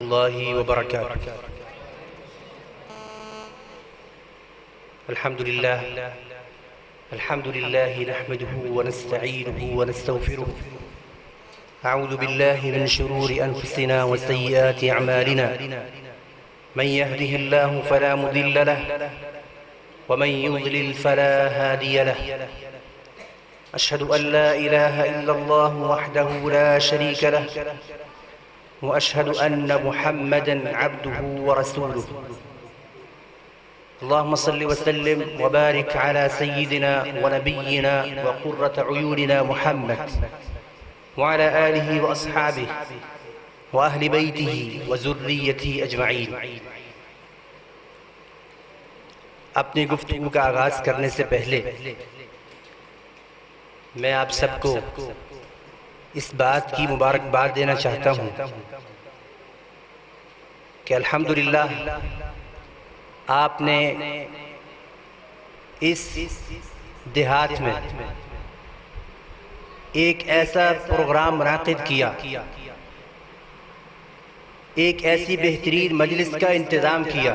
अल्लाहि व बरकातुहू। अल्हम्दुलिल्लाह अल्हम्दुलिल्लाह नहमदुहु व नस्तईनुहु व नस्तगफिरुह। अऊज़ु बिल्लाहि मिन शुरूरि अनफुसिना व सय्यिआति अअमालिना। मन यहदिहिल्लाहु फला मुदिल्ल लहु व मन युद्लिल फला हादिय लहु। अशहदु अन ला इलाहा इल्लल्लाह वहदहु ला शरीका लहु व अशहदु अन्न मुहम्मदन अब्दुहु व रसूलुहु। अल्लाहुम्मा सल्लि व सल्लिम व बारिक अला सय्यिदिना व नबिय्यिना व क़ुर्रति अयूनिना मुहम्मद व अला आलिहि व अस्हाबिहि व अहलि बैतिहि व ज़ुर्रिय्यतिहि अजमईन। अपनी गुफ्तगू का आगाज़ करने से पहले मैं आप सबको इस बात की मुबारकबाद देना चाहता हूँ कि अल्हम्दुलिल्लाह आपने इस देहात में एक ऐसा प्रोग्राम मुनाक़िद किया, एक ऐसी बेहतरीन मजलिस का इंतज़ाम किया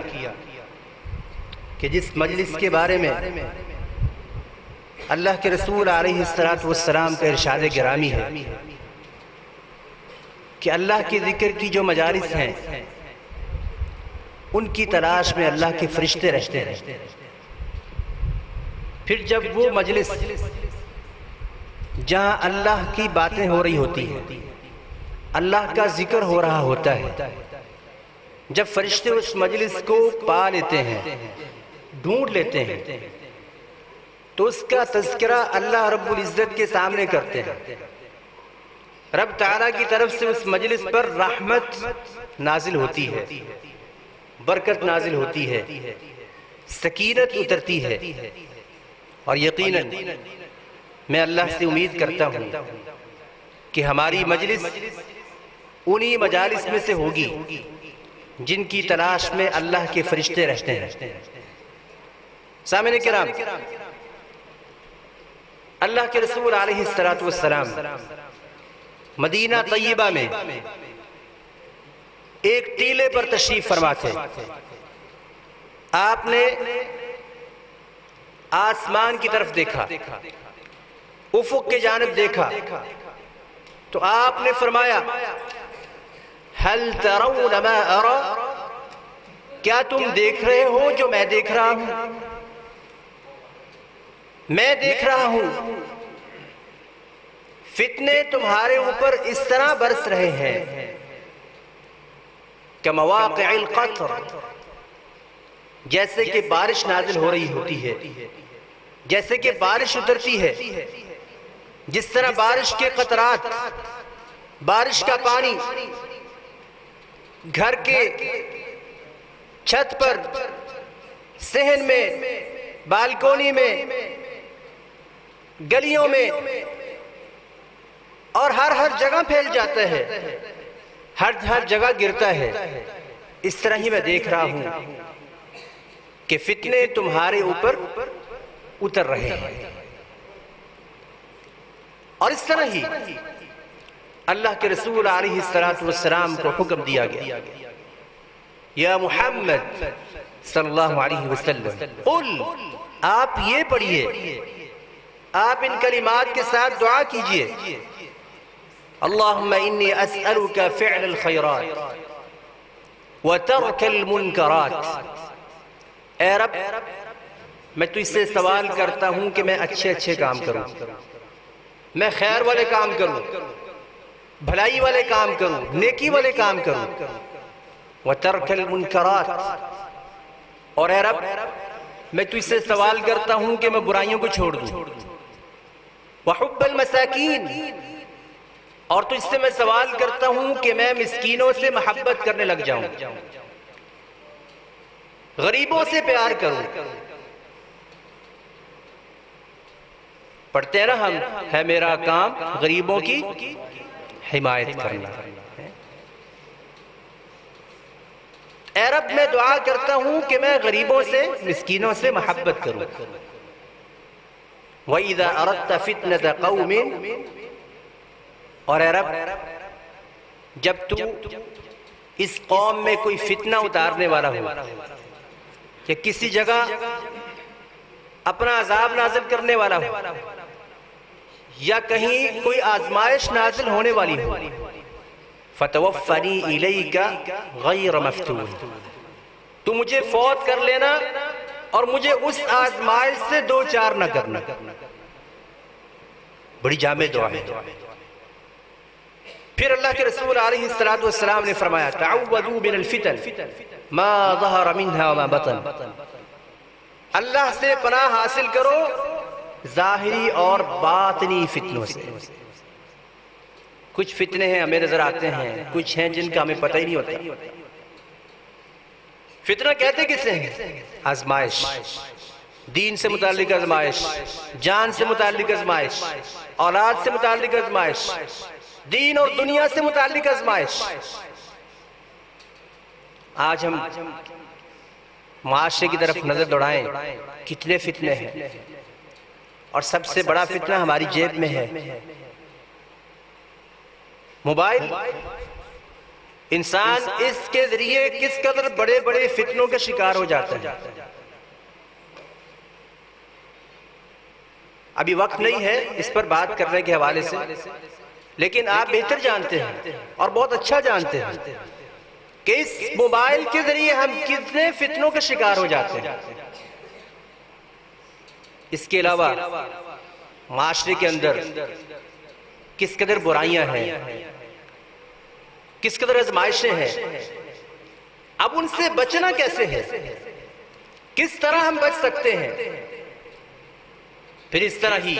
कि जिस मजलिस के बारे में अल्लाह के रसूल अलैहिस्सलातु वस्सलाम का इरशाद गिरामी है कि अल्लाह के ज़िक्र की जो मजालिस हैं उनकी तलाश में अल्लाह के फरिश्ते रहते हैं। फिर जब वो मजलिस जहाँ अल्लाह की बातें हो रही होती हैं, अल्लाह का ज़िक्र हो रहा होता है, जब फरिश्ते उस मजलिस को पा लेते हैं, ढूंढ लेते हैं, तो उसका तज़किरा अल्लाह रब्बुल इज़्ज़त के सामने करते हैं। रब ताला की तरफ से उस मजलिस पर रहमत नाजिल होती है, बरकत नाजिल होती है, सकीनत उतरती है। और यकीनन मैं अल्लाह से उम्मीद करता हूँ कि हमारी मजलिस उन्हीं मजालिस में से होगी जिनकी तलाश में अल्लाह के फरिश्ते रहते हैं। सामने किराम, अल्लाह के रसूल अलैहिस्सलातु वस्सलाम मदीना तय्यबा में एक टीले पर तशरीफ फरमा थे। आपने आसमान की तरफ देखा, उफुक के जानिब देखा, तो आपने फरमाया, हल तरौन मा अरा, क्या तुम देख रहे हो जो मैं देख रहा हूं? मैं देख रहा हूं फितने तुम्हारे ऊपर इस तरह बरस रहे हैं कि मवाक़िअल क़त्र, जैसे कि बारिश नाजिल हो रही होती है, जैसे कि बारिश उतरती है, जिस तरह बारिश के कतरात, बारिश का पानी घर के छत पर, सहन में, बालकोनी में, गलियों में और हर जगह फैल जाता है, हर जगह गिरता है। इस तरह ही मैं देख रहा हूं कि फितने तुम्हारे ऊपर उतर रहे हैं। और इस तरह ही अल्लाह के रसूल अलैहिस्सलातु वस्सलाम को हुक्म दिया गया, या मुहम्मद सल्लल्लाहु अलैहि वसल्लम, कुल, आप ये पढ़िए, आप इन कलिमात के साथ दुआ कीजिए, अल्लाहुम्मा इन्नी अस्अलुका फ़िअलल खैरात व तर्कल मुनकरात। ऐ रब, मैं तुझसे सवाल करता हूं कि मैं अच्छे अच्छे काम करूं, मैं खैर वाले काम करूं, भलाई वाले काम करूं, नेकी वाले काम करूं। व तर्कल मुनकरात, और ऐ रब, मैं तुझसे सवाल करता हूं कि मैं बुराइयों को छोड़ दूं। व हुब्बल मसाकीन, और तुझसे मैं सवाल करता हूं कि मैं मिस्कीनों से मोहब्बत करने लग जाऊं, गरीबों से प्यार करूं। पढ़ते हैं ना हम, है मेरा काम गरीबों की हिमायत करना। ऐ रब, मैं दुआ करता हूं कि मैं गरीबों से, मिस्कीनों से मोहब्बत करूं। व इज़ा अरदत फितनत कौमिन, और ऐ रब, जब तू इस कौम में कोई फितना उतारने वाला हो कि किसी जगह अपना अजाब नाजिल करने वाला हो या कहीं कोई आजमाइश नाजिल होने वाली हो, फतवफ़्फ़नी इलैका गैर मफ्तून, तू मुझे फौत कर लेना और मुझे उस आजमाइश से दो चार न करना। बड़ी जामे दुआ है। फिर अल्लाह के रसूल अलैहिस्सलातु वस्सलाम ने फरमाया, तअव्वदू मिनल फितन मा ज़हर मिन्हा व मा बतन, अल्लाह से पनाह हासिल करो जाहिरी और बातिनी फितनों से। कुछ फितने हैं हमें नजर आते हैं, कुछ हैं जिनका हमें पता ही नहीं होता। फितना कहते किसे हैं? आजमाइश, दीन से मुताल्लिक आजमाइश, जान से मुताल्लिक आजमाइश, औलाद से मुताल्लिक आजमाइश, दीन और दुनिया से मुताल्लिक आजमाइश। आज हम माशरे की तरफ नजर दौड़ाएं, कितने फितने हैं, और सबसे बड़ा फितना हमारी जेब में है, मोबाइल। इंसान इसके जरिए किस कदर बड़े बड़े फितनों के शिकार हो जाता है। अभी वक्त नहीं है इस पर बात करने के हवाले से, लेकिन आप बेहतर जानते हैं और बहुत अच्छा जानते हैं कि इस मोबाइल के जरिए हम कितने फितनों के शिकार हो जाते हैं। इसके अलावा माशरे के अंदर किस कदर बुराइयां हैं, किस कदर आजमाइशें हैं, अब उनसे बचना कैसे है, किस तरह हम बच सकते हैं। फिर इस तरह ही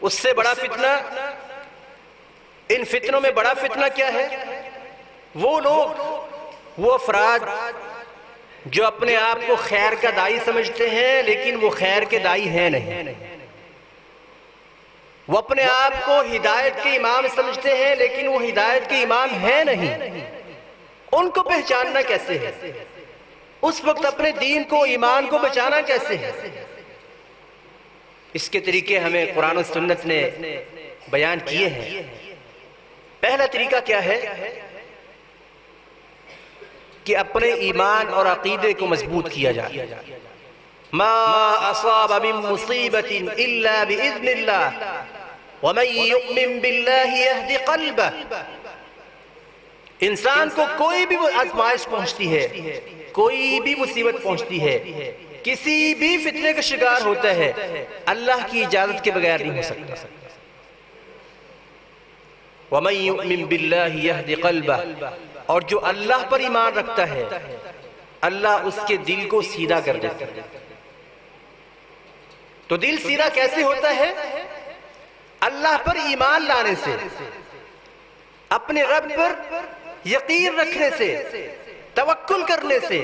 उससे बड़ा फितना, इन फितनों में बड़ा फितना क्या है? वो लोग, वो अफराद जो अपने आप को खैर का दाई समझते हैं लेकिन वो खैर के दाई हैं नहीं। वो अपने आप को हिदायत के इमाम समझते हैं लेकिन वो हिदायत के इमाम हैं नहीं। उनको पहचानना कैसे है? उस वक्त अपने दीन को, ईमान को बचाना कैसे है? इसके तरीके हमें कुरान और सुन्नत ने बयान किए हैं। पहला तरीका क्या है कि अपने ईमान और अकीदे को मजबूत किया जाए। मा असाब मिन मुसीबतिन इल्ला बिइज़्निल्लाह व मन युमिन बिल्लाहि यहदी क़ल्बह। इंसान को कोई भी आजमाइश पहुंचती है, कोई भी मुसीबत पहुंचती है, किसी भी फितने का शिकार होता है, अल्लाह की इजाजत के बगैर नहीं हो सकता। व मन युमिन बिल्लाहि यहदी क़ल्बह, और जो अल्लाह पर ईमान रखता है अल्लाह उसके दिल को सीधा कर देता है। तो दिल सीधा कैसे होता है? अल्लाह पर ईमान लाने से, अपने रब पर यकीन रखने से, तवक्कुल करने से,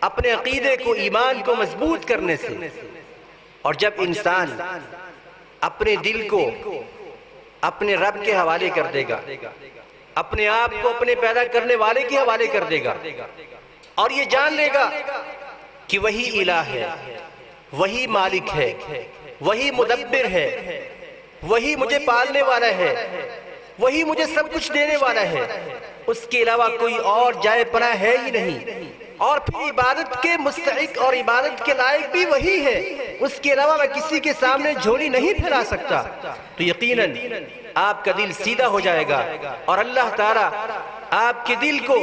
अपने अकीदे को, ईमान को मजबूत करने से। और जब इंसान अपने दिल को अपने रब के हवाले कर देगा, अपने आप को अपने पैदा करने वाले के हवाले कर देगा और ये जान लेगा कि वही इलाह है, वही मालिक है, वही मुदब्बिर है, वही मुझे पालने वाला है, वही मुझे सब कुछ देने वाला है, उसके अलावा कोई और जाए पनाह है ही नहीं, और फिर इबादत के मुस्तहिक और इबादत के लायक भी वही है, उसके अलावा मैं किसी के सामने झोली नहीं फैला सकता। तो यकीनन आपका दिल सीधा हो जाएगा और अल्लाह ताला आपके दिल को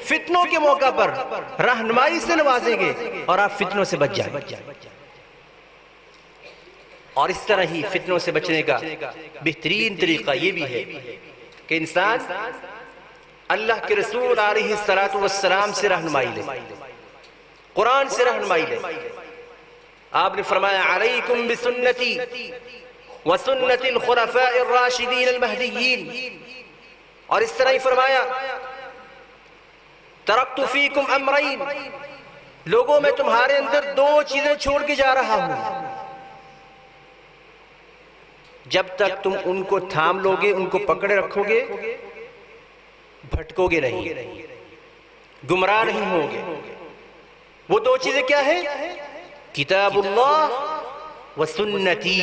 फितनों के मौका पर रहनुमाई से नवाजेंगे और आप फितनों से बच जाएंगे। और इस तरह ही फितनों से बचने का बेहतरीन तरीका ये भी है कि इंसान अल्लाह के रसूल अलैहिस्सलातु वस्सलाम से रहनुमाई ले, कुरान से रहनुमाई ले। आपने फरमाया अलैकुम बिसुन्नती व सुन्नतिल खुलफाइर राशिदीन अल महदीयीन, और इस तरह ही फरमाया तरक्तु फीकुम अमरैन, लोगों में तुम्हारे अंदर दो चीजें छोड़ के जा रहा हूं, जब तक तुम उनको थाम लोगे, उनको पकड़े रखोगे, भटकोगे नहीं, गुमराह नहीं होगे। वो दो चीजें क्या है? किताबुल्लाह व सुन्नती,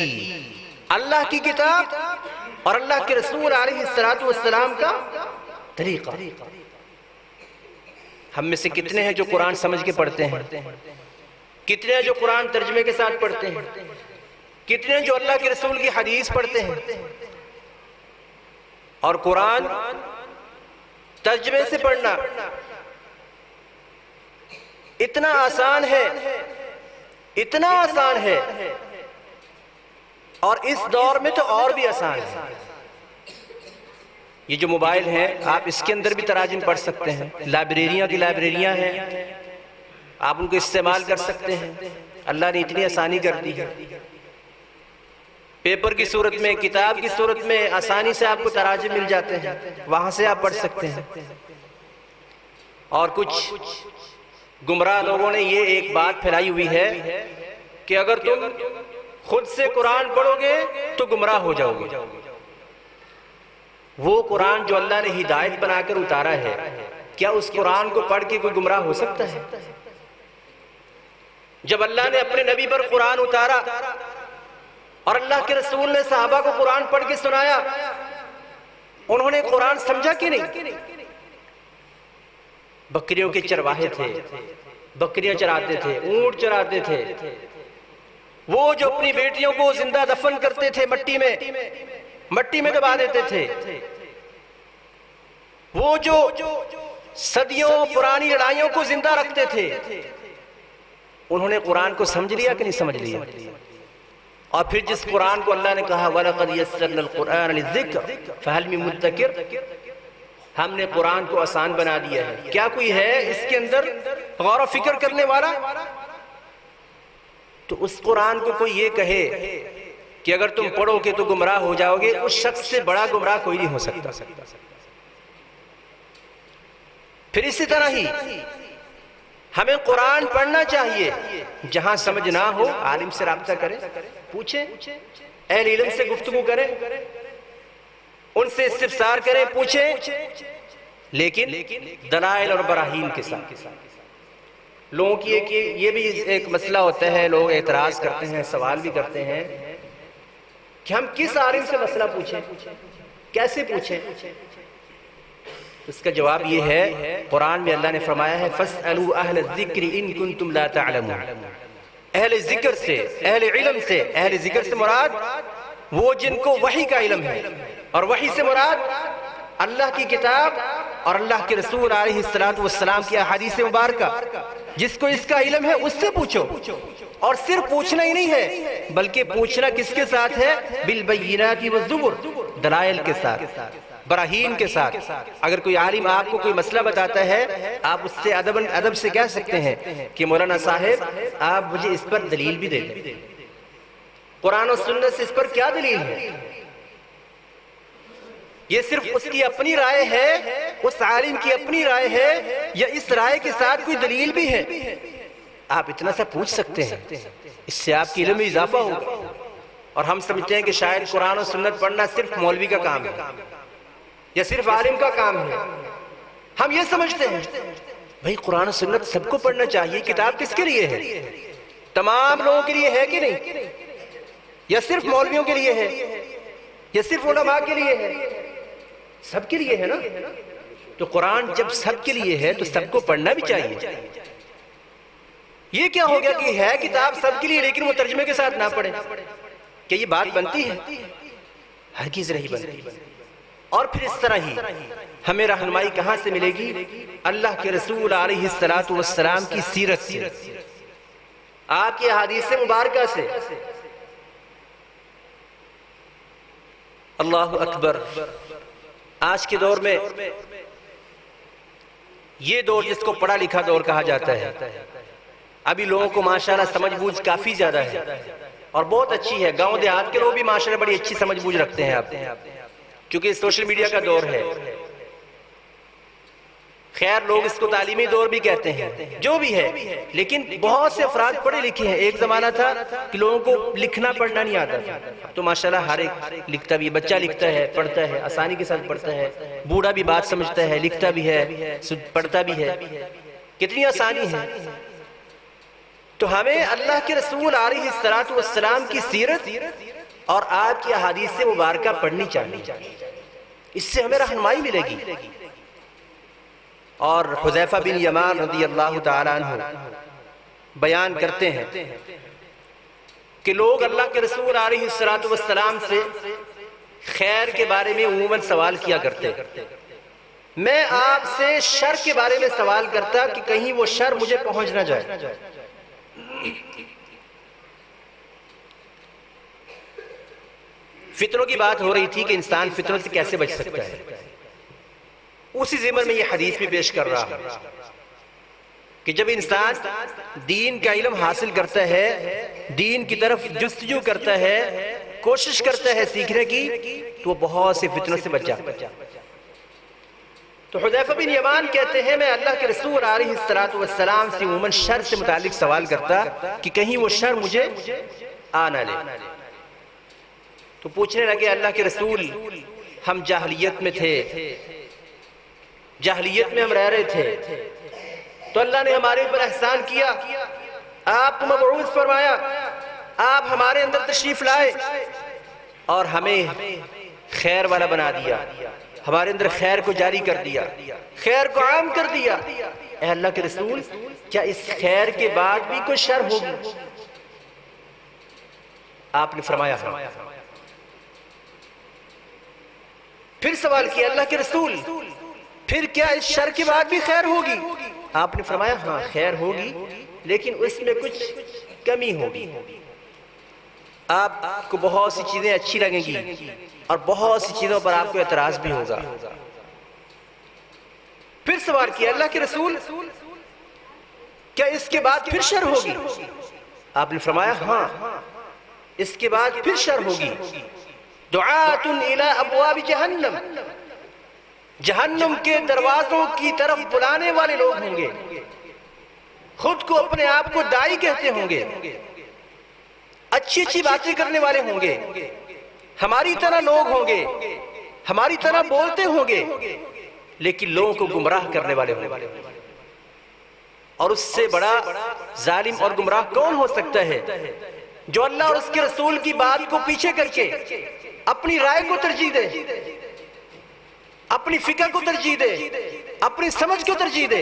अल्लाह की किताब और अल्लाह के रसूल अलैहिस्सलातु वस्सलाम का तरीका। हम में से कितने हैं जो कुरान समझ के पढ़ते हैं? कितने हैं जो कुरान तर्जमे के साथ पढ़ते हैं? कितने हैं जो अल्लाह के रसूल की हदीस पढ़ते हैं? और कुरान तर्जमे से पढ़ना इतना आसान है, इतना आसान है, और इस दौर में तो और भी आसान है। ये जो मोबाइल है, आप इसके अंदर भी तराजिम पढ़ सकते हैं। लाइब्रेरियां की लाइब्रेरियां हैं, आप उनको इस्तेमाल कर सकते हैं। अल्लाह ने इतनी आसानी कर दी है। पेपर की सूरत में, किताब की सूरत में आसानी से आपको तराजिम मिल जाते हैं, वहां से आप पढ़ सकते हैं। और कुछ गुमराह लोगों ने ये एक बात फैलाई हुई है कि अगर तुम खुद से कुरान पढ़ोगे तो गुमराह हो जाओगे। वो कुरान जो अल्लाह ने हिदायत बनाकर उतारा है, क्या उस कुरान को पढ़ के कोई गुमराह हो सकता है? जब अल्लाह ने अपने नबी पर कुरान उतारा और अल्लाह के रसूल ने सहाबा को कुरान पढ़ के सुनाया, उन्होंने कुरान समझा कि नहीं? बकरियों के चरवाहे थे, बकरियां चराते थे, ऊंट चराते थे। वो जो अपनी बेटियों को जिंदा दफन करते थे, मट्टी में दबा देते थे। वो जो सदियों पुरानी लड़ाइयों को जिंदा रखते थे, उन्होंने कुरान को समझ लिया कि नहीं समझ लिया? और फिर जिस कुरान को अल्लाह ने कहा वलक़द यस्सरनल कुरान लिज़िक्र फ़हल मिन मुद्दकिर, हमने कुरान को आसान बना दिया है, क्या कोई है इसके अंदर गौर फिक्र करने वाला? तो उस कुरान को कोई ये कहे कि अगर तुम पढ़ोगे तो गुमराह हो जाओगे, उस शख्स से बड़ा गुमराह कोई नहीं हो सकता। फिर इसी तरह ही हमें कुरान पढ़ना चाहिए। जहां समझ ना हो, आलिम से राब्ता करें, पूछें, अहले इल्म से गुफ्तगू करें, उनसे इस्तिफसार करें, पूछें, लेकिन दलाइल और बराहीन के साथ। लोगों की ये भी एक मसला होता है, लोग एतराज करते हैं, सवाल भी करते हैं कि हम किस आलिम से मसला पूछें, कैसे पूछें? इसका जवाब ये है, कुरान में अल्लाह ने फरमाया है फस्अलू अहल ज़िक्र इन कुंतुम ला तअलमून। अहले ज़िक्र से, अहले इल्म से, अहले ज़िक्र से मुराद वो जिनको वही का इल्म है, और वही से मुराद अल्लाह की किताब और अल्लाह के रसूल अलैहिस्सलातु वस्सलाम की अहादीस मुबारका। जिसको इसका इल्म है उससे पूछो। और सिर्फ पूछना ही नहीं है, बल्कि पूछना किसके साथ है? बिल बय्यिनाति वज़्ज़ुबुर, दलाइल के साथ, बराहीन के साथ। अगर कोई आलिम आपको कोई मसला बताता है, आप उससे अदब से कह सकते हैं कि मौलाना साहब आप मुझे इस पर दलील भी दे दें, कुरान और सुन्नत से इस पर क्या दलील है? ये सिर्फ उसकी अपनी राय है, उस आलिम की अपनी राय है, या इस राय के साथ कोई दलील भी है? आप इतना सा पूछ सकते हैं, इससे आपकी इल्म में इजाफा होगा। और हम समझते हैं कि शायद कुरान और सुन्नत पढ़ना सिर्फ मौलवी का काम है या सिर्फ आलिम का काम है। हम ये समझते हैं भाई कुरान और सुन्नत सबको पढ़ना चाहिए। किताब किसके लिए है? तमाम लोगों के लिए है कि नहीं? या सिर्फ मौलवियों के लिए है, या सिर्फ उलमा के लिए है? सबके लिए है ना। तो कुरान जब सबके लिए है तो सबको पढ़ना भी चाहिए। ये क्या हो गया कि है किताब सबके लिए लेकिन वो तर्जुमे के साथ ना पढ़े? क्या ये बात बनती है? हरगिज़ नहीं बनती। और फिर इस तरह ही हमें रहनुमाई कहां से मिलेगी? अल्लाह के रसूल अलैहिस्सलातु वस्सलाम की सीरत से, आपकी हदीस मुबारका से। अल्लाहु अकबर। आज के दौर में, ये दौर जिसको पढ़ा लिखा दौर कहा जाता है, अभी लोगों को माशाल्लाह समझ बूझ काफी ज्यादा है और बहुत अच्छी है। गांव देहात के लोग भी माशाल्लाह बड़ी अच्छी समझ बूझ रखते हैं आप, क्योंकि सोशल मीडिया का दौर है। खैर लोग इसको तालीमी दौर भी कहते हैं, जो भी है, लेकिन बहुत से अफराद पढ़े लिखे हैं। एक जमाना था कि लोगों को लिखना पढ़ना नहीं आता था, तो माशाल्लाह हर एक लिखता भी, बच्चा लिखता है, पढ़ता है, आसानी के साथ पढ़ता है, बूढ़ा भी बात समझता है, लिखता भी है, पढ़ता भी है, कितनी आसानी है। तो हमें अल्लाह के रसूल अलैहिस्सलातु वस्सलाम की सीरत और आपकी अहादीस मुबारका पढ़नी चाहिए, इससे हमें रहनुमाई मिलेगी। और हुज़ैफा बिन यमान रज़ी अल्लाह ताला अन्हु बयान करते हैं कि लोग अल्लाह के रसूल अलैहिस्सलातु वस्सलाम से खैर के बारे में उमूमन सवाल किया करते। मैं आपसे शर के बारे में सवाल करता कि कहीं वो शर मुझे पहुंच ना जाए। फितरों की बात हो रही थी कि इंसान फितरों से कैसे बच सकता है। उसी ज़िम्न में ये हदीस भी पेश कर रहा हूं कि जब इंसान दीन का इल्म हासिल करता है, दीन की तरफ जुस्तजू करता है, कोशिश करता है सीखने की, तो वो बहुत से फितनों से बच जाता है। तो हुज़ैफा बिन यमान कहते हैं, मैं अल्लाह के रसूल अलैहिस्सलातु वस्सलाम से उमूमन शर से मुतालिक सवाल करता कि कहीं वो शर मुझे आ ना ले। तो पूछने लगे, अल्लाह के रसूल, हम जाहलियत में थे, जाहलियत में हम रह रहे थे, तो अल्लाह ने हमारे ऊपर एहसान किया, आपको मबऊस फरमाया, आप हमारे अंदर तशरीफ लाए और हमें खैर वाला बना दिया, हमारे अंदर खैर को जारी कर दिया, खैर को आम कर दिया। ए अल्लाह के रसूल, क्या इस खैर के बाद भी कोई शर होगी? आपने फरमाया हाँ। फिर सवाल किया, अल्लाह के रसूल, फिर क्या इस शर के बाद भी खैर होगी? आपने फरमाया हाँ, खैर होगी, लेकिन उसमें कुछ कमी होगी। आपको बहुत सी चीजें अच्छी लगेंगी और बहुत सी चीजों पर आपको एतराज भी होगा। फिर सवाल किया, अल्लाह के रसूल, क्या इसके बाद फिर शर होगी? आपने फरमाया हाँ, इसके बाद फिर शर होगी। दुआतुन इला अबवाब जहन्नम, जहन्नम के दरवाजों की तरफ बुलाने वाले लोग होंगे, खुद को अपने आप को दाई कहते होंगे, अच्छी अच्छी बातें करने वाले होंगे, हमारी तरह लोग होंगे, हमारी तरह बोलते होंगे, लेकिन लोगों को गुमराह करने वाले होंगे। और उससे बड़ा जालिम और गुमराह कौन हो सकता है जो अल्लाह और उसके रसूल की बात को पीछे करके अपनी राय को तरजीह दे, अपनी फिक्र को तरजीह दे, अपनी समझ को तरजीह दे।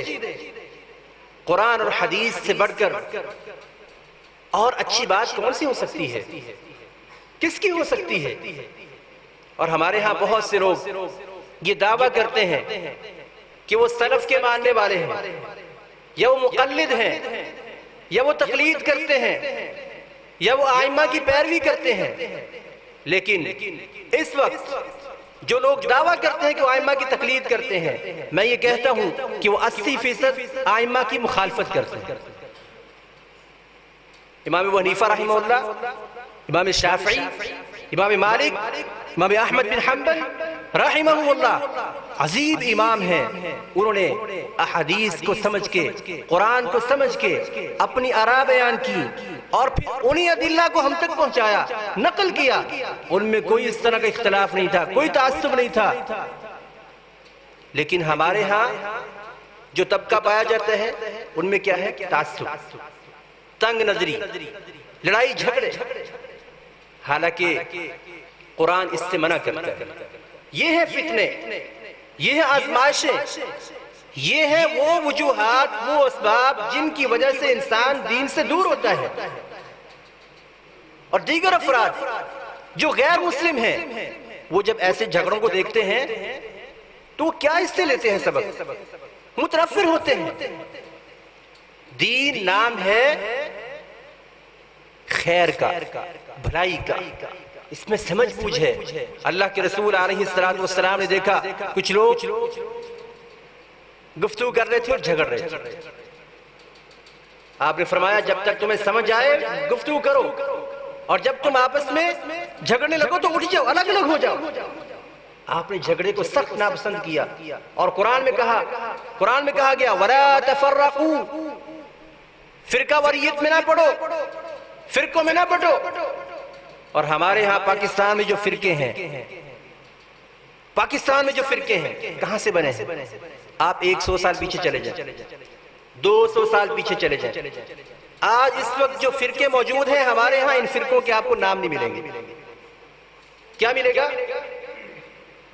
कुरान और हदीस से बढ़कर और अच्छी बात कौन सी हो सकती है? किसकी हो सकती है? और हमारे यहाँ बहुत से लोग ये दावा करते हैं कि वो सलफ के मानने वाले हैं, या वो मुक़ल्लिद हैं, या वो तकलीद करते हैं, या वो आइम्मा की पैरवी करते हैं। लेकिन इस वक्त जो लोग दावा करते हैं कि वो आइम्मा की तकलीद करते हैं, मैं ये कहता हूं कि वो 80% आइम्मा की मुखालफत करते हैं। इमाम अबू हनीफा रहमहुल्लाह, इमाम शाफई, इमाम मालिक, इमाम अहमद बिन हम्बल रहमहुल्लाह अजीब इमाम हैं। उन्होंने अहादीस को समझ के, कुरान को समझ के अपनी आरा बयान की और फिर उन्हीं अदिल्ला को हम तक पहुंचाया, नकल किया। उनमें कोई इस तरह का इख्तलाफ नहीं था, कोई तासुब नहीं था। लेकिन हमारे यहाँ जो तबका पाया जाता है उनमें क्या है? तासुब, तंग नजरी, लड़ाई झगड़े। हालांकि कुरान इससे मना करता है। ये है फितने, ये है आजमाइशें, ये है वो वजूहात, वो असबाब जिनकी वजह से इंसान दीन से दूर होता है। और दीगर अफराद जो गैर मुस्लिम हैं, वो जब ऐसे झगड़ों को देखते हैं तो क्या इससे लेते हैं सबक? मुतरफ्फिर होते हैं। दीन नाम है खैर का, भलाई का, इसमें समझ बूझ है। अल्लाह के रसूल अलैहिस्सलातु वस्सलाम ने देखा कुछ लोग गुफ्तगू कर रहे थे और झगड़ रहे थे। आपने फरमाया जब तक तुम्हें समझ आए गुफ्तगू करो, और जब तुम आपस में झगड़ने लगो तो उठ जाओ, अलग अलग हो जाओ। आपने झगड़े को सख्त नापसंद किया और कुरान में कहा गया वला तफर्रकू, फिरका वरीयत में ना पढ़ो, फिरकों में ना बटो। और हमारे यहाँ पाकिस्तान में जो फिरके हैं, पाकिस्तान में जो फिरके हैं कहां से बने हैं? आप 100 साल पीछे चले जाए, 200 साल पीछे चले जाए, आज इस वक्त जो फिरके मौजूद हैं हमारे यहाँ, इन फिरकों के आपको नाम नहीं मिलेंगे। क्या मिलेगा?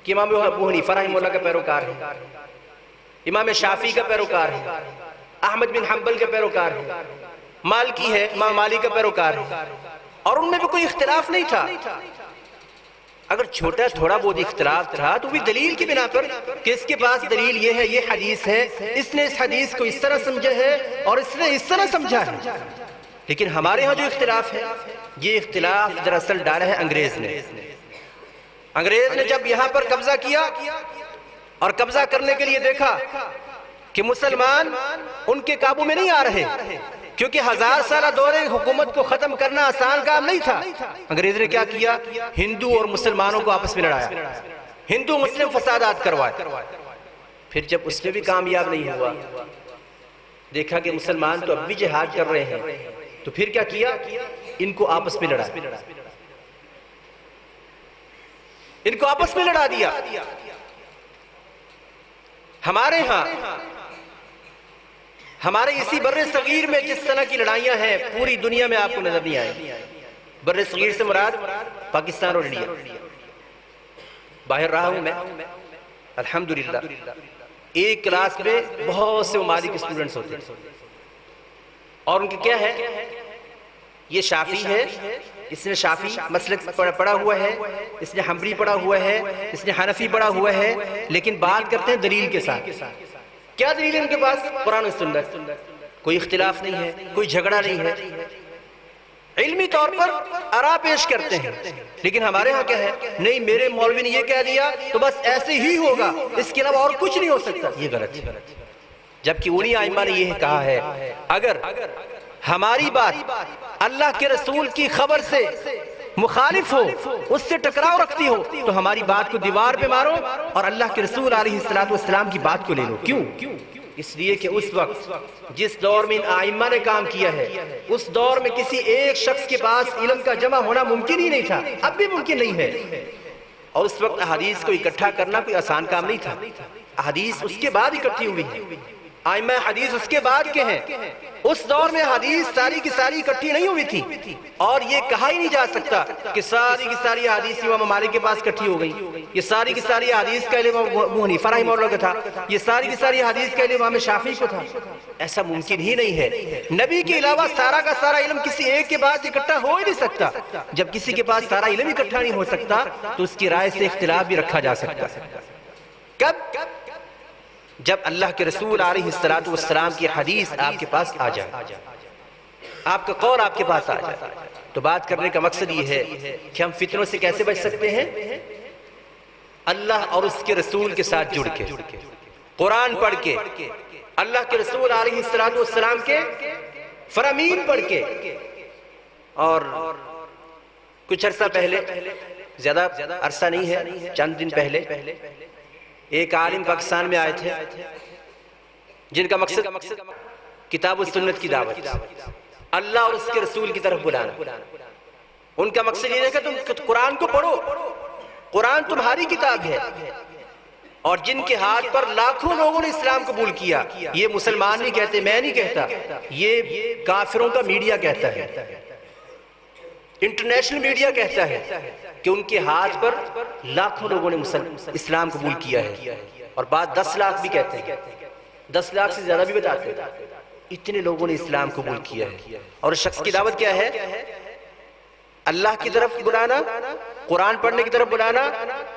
कि इमाम अबू हनीफा रहमतुल्लाह का पैरोकार है, इमाम शाफी का पैरोकार है, अहमद बिन हम्बल का पैरोकार है, मालिकी है, इमाम मालिक का पैरोकार है, और उनमें भी कोई इख्तिलाफ नहीं था। अगर छोटा थोड़ा बहुत इख्तिलाफ था तो भी दलील की बिना पर कि इसके पास दलील ये है, ये हदीस है, इसने इस हदीस को इस तरह समझा है और इसने इस तरह समझा है। लेकिन हमारे यहाँ जो इख्तिलाफ है, ये इख्तिलाफ दरअसल डाला है अंग्रेज ने। अंग्रेज ने जब यहाँ पर कब्जा किया और कब्जा करने के लिए देखा कि मुसलमान उनके काबू में नहीं आ रहे, क्योंकि 1000 साल दौरे हुकूमत को खत्म करना आसान काम नहीं था। अंग्रेज ने क्या किया, हिंदू और मुसलमानों को आपस में लड़ाया, हिंदू मुस्लिम फसादात करवाए। फिर जब उसमें भी कामयाब नहीं हुआ, देखा कि मुसलमान तो अब भी जिहाद कर रहे हैं, तो फिर क्या किया, इनको आपस में लड़ाया, इनको आपस में लड़ा दिया। हमारे यहाँ हमारे इसी बर्रे सगीर में जिस तरह की लड़ाइयां हैं, पूरी दुनिया में आपको नजर नहीं आएगी। बर्रे सगीर से मुराद पाकिस्तान और इंडिया। बाहर रहा हूं मैं, अल्हम्दुलिल्लाह। एक क्लास में बहुत से ममालिक स्टूडेंट्स होते हैं और उनके क्या है, ये शाफी है, इसने शाफी मसलक पढ़ा हुआ है, इसने हम्बली पढ़ा हुआ है, इसने हनफी पढ़ा हुआ है, लेकिन बात करते हैं दलील के साथ। क्या दलील है उनके पास, कुरान और सुन्नत। कोई इख्तिलाफ नहीं है, कोई झगड़ा नहीं है, इल्मी तौर पर आरा पेश करते हैं। लेकिन हमारे यहाँ क्या है, नहीं मेरे मौलवी ने ये कह दिया तो बस ऐसे ही होगा, इसके अलावा और कुछ नहीं हो सकता। ये गलत है। जबकि उन्हीं आइमा ने यह कहा है, अगर हमारी बात अल्लाह के रसूल की खबर से मुखालिफ हो, उससे टकराव रखती हो, तो हमारी बात को दीवार पे मारो और अल्लाह के रसूल अलैहिस्सलाम की बात को ले लो। क्यों? इसलिए कि उस वक्त जिस दौर में इन आइम्मा ने काम किया है, उस दौर में किसी एक शख्स के पास इल्म का जमा होना मुमकिन ही नहीं था, अब भी मुमकिन नहीं है। और उस वक्त अहादीस को इकट्ठा करना कोई आसान काम नहीं था। अहादीस उसके बाद इकट्ठी हुई है, आइम्मा हदीस उसके बाद के हैं। उस दौर में हदीस सारी की सारी इकट्ठी नहीं हुई थी, और ये कहा ही नहीं जा सकता कि सारी की सारी हदीस इमाम मालिक के पास इकट्ठी हो गई, ये सारी की सारी हदीस का इल्म अबू हनीफा रहमतुल्लाह का था, ये सारी की सारी हदीस का इल्म इमाम शाफी को था। ऐसा मुमकिन ही नहीं है। नबी के अलावा सारा का सारा इल्म किसी एक के पास इकट्ठा हो ही नहीं सकता। जब किसी के पास सारा इल्म इकट्ठा नहीं हो सकता, तो उसकी राय से इख्तिलाफ भी रखा जा सकता। कब? जब अल्लाह के रसूल अलैहिस्सलातु वस्सलाम की हदीस आपके पास आ जाए, आपका कौल आपके पास आ जाए। तो बात करने का मकसद ये है कि हम फितनों से कैसे बच सकते हैं। अल्लाह और उसके रसूल के साथ जुड़ के, कुरान पढ़ के, अल्लाह के रसूल अलैहिस्सलातु वस्सलाम के फरामीन पढ़ के। और कुछ अरसा पहले, ज्यादा अरसा नहीं है, चंद दिन पहले एक आलिम पाकिस्तान में आए थे, जिनका मकसद किताब और सुन्नत की दावत, अल्लाह और उसके रसूल की तरफ बुलाना। उनका मकसद ये है कि तुम कुरान को पढ़ो, कुरान तुम्हारी किताब है। और जिनके हाथ पर लाखों लोगों ने इस्लाम कबूल किया, ये मुसलमान नहीं कहते, मैं नहीं कहता, ये काफिरों का मीडिया कहता है, इंटरनेशनल मीडिया कहता है कि उनके हाथ पर लाखों लोगों ने इस्लाम कबूल किया है। और बात 10 लाख भी कहते हैं, 10 लाख से ज्यादा भी बताते हैं, इतने लोगों ने इस्लाम कबूल किया है। और उस शख्स की दावत क्या है, अल्लाह की तरफ बुलाना, कुरान पढ़ने की तरफ बुलाना,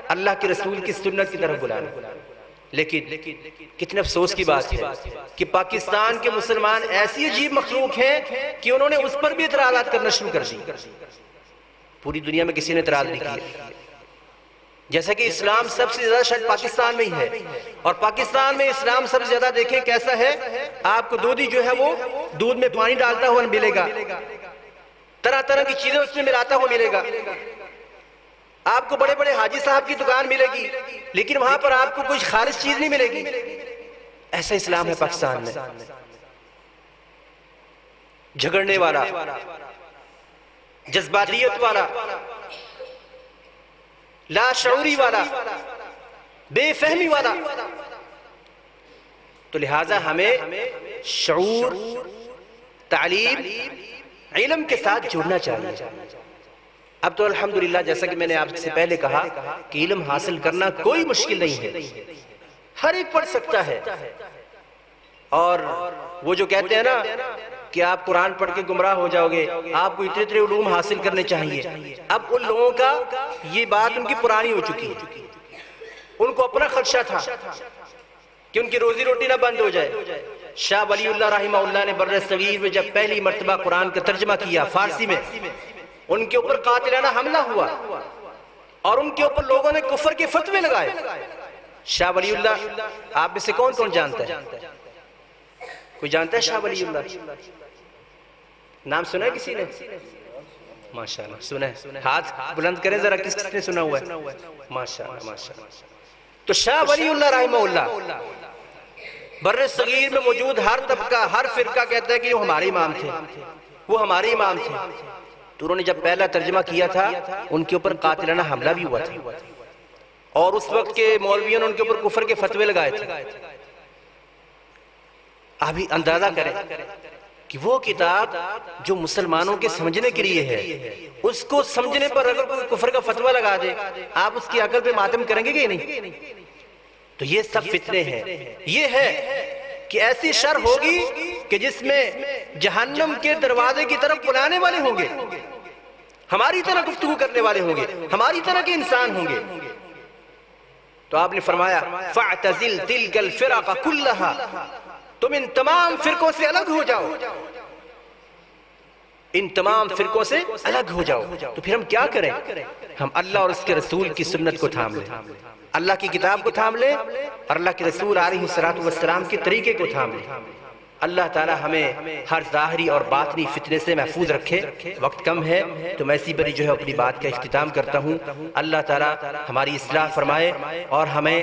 अल्लाह के रसूल की सुन्नत की तरफ बुलाना। लेकिन कितने अफसोस की बात है कि पाकिस्तान के मुसलमान ऐसी अजीब मखलूक हैं कि उन्होंने उस पर भी इतराज़ात करना शुरू कर दी। पूरी दुनिया में किसी ने इतराज़ नहीं किया। जैसा कि इस्लाम सबसे ज्यादा शायद पाकिस्तान में ही है, और पाकिस्तान में इस्लाम सबसे ज्यादा देखें कैसा है, आपको दूधी जो है वो दूध में पानी डालता हुआ मिलेगा, तरह तरह की चीजें उसमें मिलाता हुआ मिलेगा। आपको बड़े बड़े हाजी साहब की दुकान मिलेगी, लेकिन वहां पर आपको कुछ खालिस चीज नहीं मिलेगी। ऐसा इस्लाम है पाकिस्तान में। झगड़ने वाला, जज्बातियत वाला, लाशऊरी वाला, बेफहमी वाला। तो लिहाजा हमें शऊर, तालीम, इल्म के साथ जुड़ना चाहिए। अब तो अल्हम्दुलिल्लाह, जैसा कि मैंने आपसे पहले कहा कि इल्म हासिल करना कोई मुश्किल नहीं है। हर एक पढ़ सकता है। और वो जो कहते हैं ना कि आप कुरान पढ़ के गुमराह हो जाओगे, आपको इतने इतने उलूम हासिल करने चाहिए, अब उन लोगों का ये बात उनकी पुरानी हो चुकी है। उनको अपना खदशा था कि उनकी रोजी रोटी ना बंद हो जाए। शाह वलीउल्लाह रहमहुल्लाह ने बर्र सगीर में जब पहली मर्तबा कुरान का तर्जमा किया फारसी में, उनके ऊपर कातिलाना हमला हुआ और उनके ऊपर लोगों ने कुफर के फतवे लगाए। शाह वलीउल्लाह आप में से कौन कौन जानता है? कोई जानता है शाह वलीउल्लाह? नाम सुना है किसी ने? माशाल्लाह सुना है, हाथ बुलंद करें जरा, किसने सुना हुआ है? माशाल्लाह माशाल्लाह। तो शाह वलीउल्लाह रहमहुल्लाह बर्रे सगीर में मौजूद हर तबका, हर फिरका कहता है कि वो हमारे इमाम थे, वो हमारे इमाम थे। तो उन्होंने जब पहला तर्जमा किया था, उनके ऊपर कातिलाना हमला भी हुआ था और उस वक्त के मौलवियों ने उनके ऊपर कुफर के फतवे लगाए थे। अभी अंदाजा करें कि वो किताब जो मुसलमानों के समझने के लिए है, उसको समझने पर अगर कोई कुफर का फतवा लगा दे, आप उसकी अकल पे मातम करेंगे कि नहीं? तो ये सब फितने हैं। ये है कि ऐसी शर होगी कि जिसमें जहन्नम के दरवाजे की तरफ बुलाने वाले होंगे, हमारी तरह गुफ्तगू करने वाले होंगे, हमारी तरह के इंसान होंगे। तो आपने फरमाया फ़अतज़िल तिल्कल फ़िरक़ कुल्लहा, तुम इन तमाम फिरकों से अलग हो जाओ, इन तमाम फिरकों से अलग हो जाओ। तो फिर हम क्या करें? हम अल्लाह और उसके रसूल की सुन्नत को थाम लें, अल्लाह की किताब को थाम लें और अल्लाह के रसूल अलैहिस्सलातु वस्सलाम के तरीके को थाम लें। अल्लाह ताला हमें हर ज़ाहिरी और बातनी फितने से महफूज रखे। वक्त कम है तो मैं इसी पर जो है अपनी बात का इख्तिताम करता हूँ। अल्लाह ताला हमारी इस्लाह फरमाए और हमें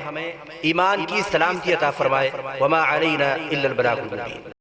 ईमान की सलामती अता फरमाए। वमा अलैना इल्लल बलागुल मुबीन।